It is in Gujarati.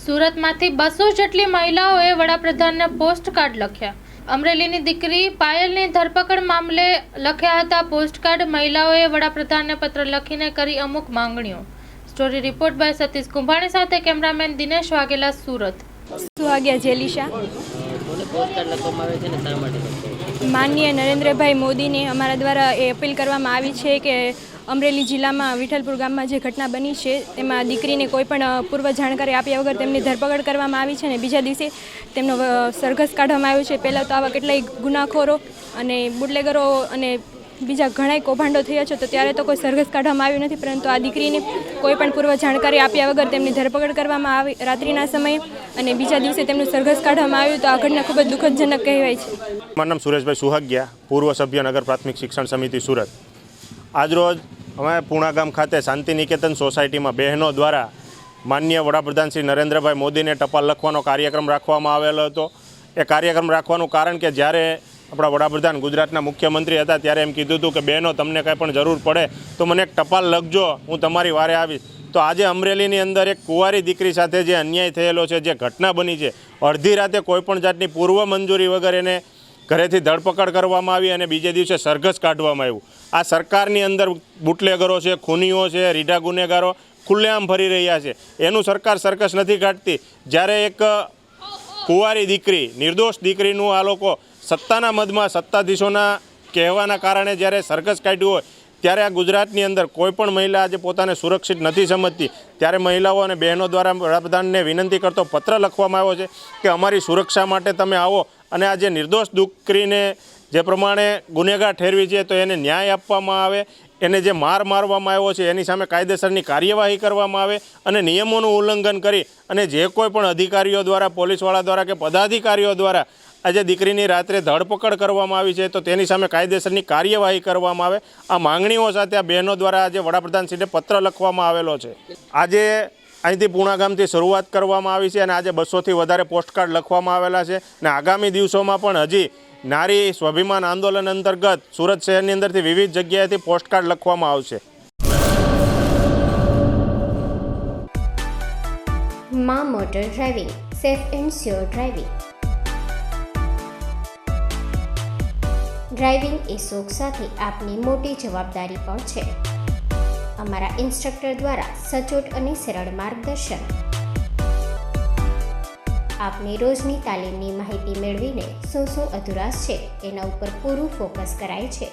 સુરતમાંથી 200 જેટલી મહિલાઓએ વડાપ્રધાનને પોસ્ટકાર્ડ લખ્યા. અમરેલીની દીકરી પાયલની ધરપકડ મામલે લખ્યા હતા પોસ્ટકાર્ડ. મહિલાઓએ વડાપ્રધાનને પત્ર લખીને કરી અમુક માંગણીઓ. Story report by Satish Kumbhani સાથે કેમેરામેન દિનેશ વાઘેલા, સુરત. સુહાગ્યા જેલિશા. માનનીય નરેન્દ્રભાઈ મોદીને અમારા દ્વારા એ અપીલ કરવામાં આવી છે કે અમરેલી જિલ્લામાં વિઠ્ઠલપુર ગામમાં જે ઘટના બની છે તેમાં દીકરીને કોઈ પણ પૂર્વ જાણકારી આપ્યા વગર તેમની ધરપકડ કરવામાં આવી છે અને બીજા દિવસે તેમનો સરઘસ કાઢવામાં આવ્યો છે. પહેલાં તો આવા કેટલાય ગુનાખોરો અને બુટલેગરો અને બીજા ઘણાય કૌભાંડો થયા છે, તો ત્યારે તો કોઈ સરઘસ કાઢવામાં આવ્યું નથી, પરંતુ આ દીકરીને કોઈ પણ પૂર્વ જાણકારી આપ્યા વગર તેમની ધરપકડ કરવામાં આવી રાત્રિના સમયે અને બીજા દિવસે તેમનું સરઘસ કાઢવામાં આવ્યું. તો આ ઘટના ખૂબ જ દુઃખદજનક કહેવાય છે. મારું નામ સુરેશભાઈ સુહાગ્યા, પૂર્વ સભ્ય નગર પ્રાથમિક શિક્ષણ સમિતિ સુરત. આજરોજ અમે પૂણા ગામ ખાતે શાંતિ નિકેતન સોસાયટીમાં બહેનો દ્વારા માનનીય વડાપ્રધાન શ્રી નરેન્દ્રભાઈ મોદીને ટપાલ લખવાનો કાર્યક્રમ રાખવામાં આવેલો હતો. એ કાર્યક્રમ રાખવાનું કારણ કે જ્યારે આપણા વડાપ્રધાન ગુજરાતના મુખ્યમંત્રી હતા ત્યારે એમ કીધું હતું કે બહેનો તમને કાંઈ પણ જરૂર પડે તો મને એક ટપાલ લખજો, હું તમારી વારે આવીશ. તો આજે અમરેલીની અંદર એક કુંવારી દીકરી સાથે જે અન્યાય થયેલો છે, જે ઘટના બની છે, અડધી રાતે કોઈપણ જાતની પૂર્વ મંજૂરી વગર એને ઘરેથી ધરપકડ કરવામાં આવી અને બીજે દિવસે સરઘસ કાઢવામાં આવ્યું. આ સરકારની અંદર બુટલેગરો છે, ખૂનીઓ છે, રીઢા ગુનેગારો ખુલ્લેઆમ ફરી રહ્યા છે. એનું સરકાર સરઘસ નથી કાઢતી. જ્યારે એક કુંવારી દીકરી, નિર્દોષ દીકરીનું આ લોકો સત્તાના મદમાં સત્તાધીશોના કહેવાના કારણે જ્યારે સરઘસ કાઢ્યું હોય ત્યારે આ ગુજરાતની અંદર કોઈપણ મહિલા આજે પોતાને સુરક્ષિત નથી સમજતી. ત્યારે મહિલાઓ અને બહેનો દ્વારા વડાપ્રધાનને વિનંતી કરતો પત્ર લખવામાં આવ્યો છે કે અમારી સુરક્ષા માટે તમે આવો અને આ જે નિર્દોષ દીકરીને જે પ્રમાણે ગુનેગાર ઠેરવી છે તો એને ન્યાય આપવામાં આવે, એને જે મારવામાં આવ્યો છે એની સામે કાયદેસરની કાર્યવાહી કરવામાં આવે અને નિયમોનું ઉલ્લંઘન કરી અને જે કોઈ પણ અધિકારીઓ દ્વારા, પોલીસવાળા દ્વારા કે પદાધિકારીઓ દ્વારા આજે દીકરીની રાત્રે ધરપકડ કરવામાં આવી છે તો તેની સામે કાયદેસરની કાર્યવાહી કરવામાં આવે. આ માંગણીઓ સાથે આ બહેનો દ્વારા આજે વડાપ્રધાનશ્રીને પત્ર લખવામાં આવેલો છે. આજે અહીંથી પૂણા ગામથી શરૂઆત કરવામાં આવી છે અને આજે 200થી વધારે પોસ્ટકાર્ડ લખવામાં આવેલા છે અને આગામી દિવસોમાં પણ હજી નારી સ્વાભિમાન આંદોલન અંતર્ગત સુરત શહેરની અંદરથી વિવિધ જગ્યાએથી પોસ્ટકાર્ડ લખવામાં આવશે. માં motor driving, safe and sure driving. Driving એ શોખ સાથે આપની મોટી જવાબદારી પણ છે. અમારા ઇન્સ્ટ્રક્ટર દ્વારા સચોટ અને સરળ માર્ગદર્શન. આપની રોજની તાલીમની માહિતી મેળવીને શું અધુરાશ છે એના ઉપર પૂરું ફોકસ કરાય છે.